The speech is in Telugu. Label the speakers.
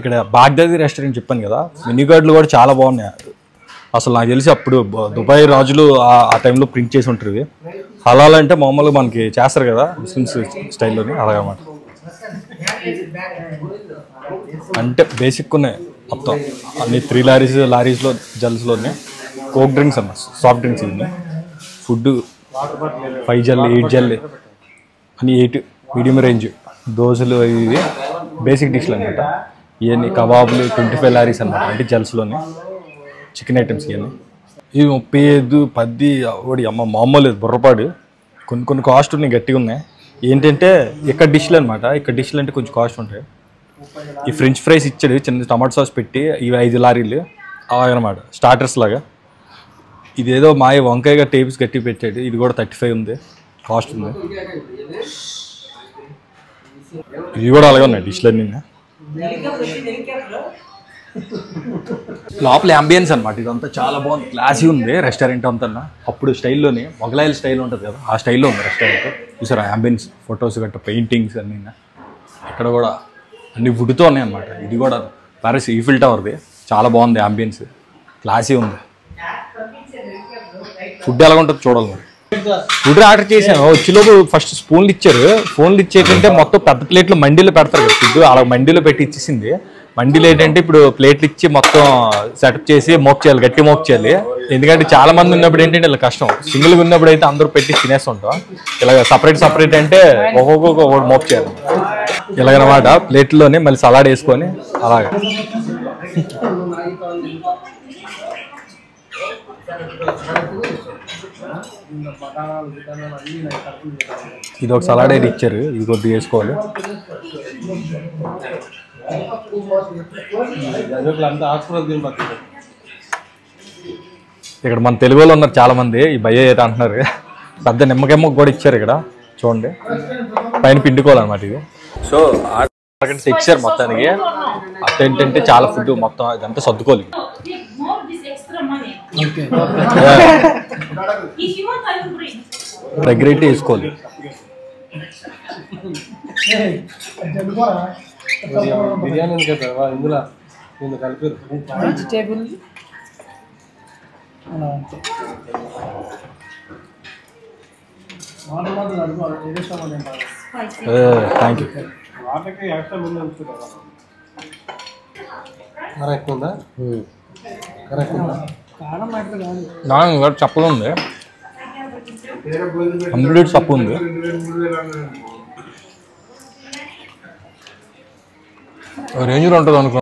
Speaker 1: ఇక్కడ బాగ్దాది రెస్టారెంట్ చెప్పాను కదా, మెన్యూ కార్డులు కూడా చాలా బాగున్నాయి. అసలు నాకు తెలిసి అప్పుడు దుబాయ్ రాజులు ఆ టైంలో ప్రింట్ చేసి ఉంటుంది. హలాల్ అంటే మామూలుగా మనకి చేస్తారు కదా ముస్లిమ్స్ స్టైల్లోని, అలాగన్నమాట. అంటే బేసిక్ ఉన్నాయి మొత్తం అన్ని 3 లారీస్లో జల్స్లోనే. కోక్ డ్రింక్స్ అన్న, సాఫ్ట్ డ్రింక్స్ ఇవి. ఫుడ్ 5 జల్ 8 జల్ అని 8 మీడియం రేంజ్ దోశలు, ఇవి బేసిక్ డిష్లు అనమాట. ఇవన్నీ కబాబులు 25 లారీస్ అనమాట, అంటే జల్స్లోనే చికెన్ ఐటమ్స్. ఇవన్నీ ఇవి 35 10 ఒకటి అమ్మ మామూలు బుర్రపాడు. కొన్ని కాస్ట్ ఉన్నాయి, గట్టిగా ఉన్నాయి. ఏంటంటే ఇక్కడ డిష్లు అనమాట, ఇక్కడ డిష్లు అంటే కొంచెం కాస్ట్ ఉంటాయి. ఈ ఫ్రెంచ్ ఫ్రైస్ ఇచ్చాడు, చిన్న టమాటో సాస్ పెట్టి, ఇవి 5 లారీలు అలాగనమాట, స్టార్టర్స్ లాగా. ఇదేదో మాయ వంకాయగా టేప్స్ గట్టి పెట్టాడు, ఇది కూడా 35 ఉంది, కాస్ట్ ఉంది. ఇవి కూడా అలాగే ఉన్నాయి డిష్లు అన్నీ. లోపల అంబియన్స్ అనమాట, ఇదంతా చాలా బాగుంది, క్లాసీ ఉంది రెస్టారెంట్ అంతా. అప్పుడు స్టైల్లోనే మొగలాయిల స్టైల్ ఉంటుంది కదా, ఆ స్టైల్లో ఉంది రెస్టారెంట్. చూసారా అంబియన్స్, ఫొటోస్ గట్ట, పెయింటింగ్స్ అన్నీ. ఇక్కడ కూడా అన్ని వుడ్తో ఉన్నాయి అనమాట. ఇది కూడా ప్యారిస్ ఈఫిల్ టవర్ది, చాలా బాగుంది అంబియన్స్, క్లాసీ ఉంది. ఫుడ్ ఎలా ఉంటుంది చూడాలి మరి. ఫుడ్ ఆర్డర్ చేశాను, వచ్చేలోపు ఫస్ట్ స్పూన్లు ఇచ్చారు. ఫోన్లు ఇచ్చేటంటే మొత్తం పెద్ద ప్లేట్లు మండీలో పెడతారు కదా ఫుడ్, అలా మండీలో పెట్టి ఇచ్చేసింది. మండీలు ఏంటంటే ఇప్పుడు ప్లేట్లు ఇచ్చి మొత్తం సెటప్ చేసి మోక్ చేయాలి, గట్టి మోక్ చేయాలి. ఎందుకంటే చాలా మంది ఉన్నప్పుడు ఏంటంటే ఇలా కష్టం, సింగిల్గా ఉన్నప్పుడు అయితే అందరూ పెట్టి తినేస్తుంటాం. ఇలాగ సపరేట్ అంటే ఒక్కొక్క మోక్ చేయాలి ఇలాగనమాట. ప్లేట్లోనే మళ్ళీ సలాడ్ వేసుకొని అలాగా. ఇది ఒక సలాడ్ అయితే ఇచ్చారు, ఇది కొద్దిగా వేసుకోవాలి. ఇక్కడ మన తెలుగు వాళ్ళు ఉన్నారు చాలా మంది, ఈ భయ్య అయితే అంటున్నారు. పెద్ద నిమ్మకెమ్మ కూడా ఇచ్చారు ఇక్కడ చూడండి, పైన పిండుకోవాలన్నమాట ఇది. సో ఇచ్చారు మొత్తానికి. అక్కడ ఏంటంటే చాలా ఫుడ్ మొత్తం ఇదంతా సర్దుకోవాలి. దగ్గరైతే వేసుకోవాలి.
Speaker 2: బిర్యానీ ఇందులో కలిపారు వెజిటేబుల్.
Speaker 1: Thank you.
Speaker 2: ఎక్కువ ఉందా?
Speaker 1: చప్పగా ఉంది, కంప్లీట్ చప్పు ఉంది. రేంజ్లో ఉంటుంది అనుకో.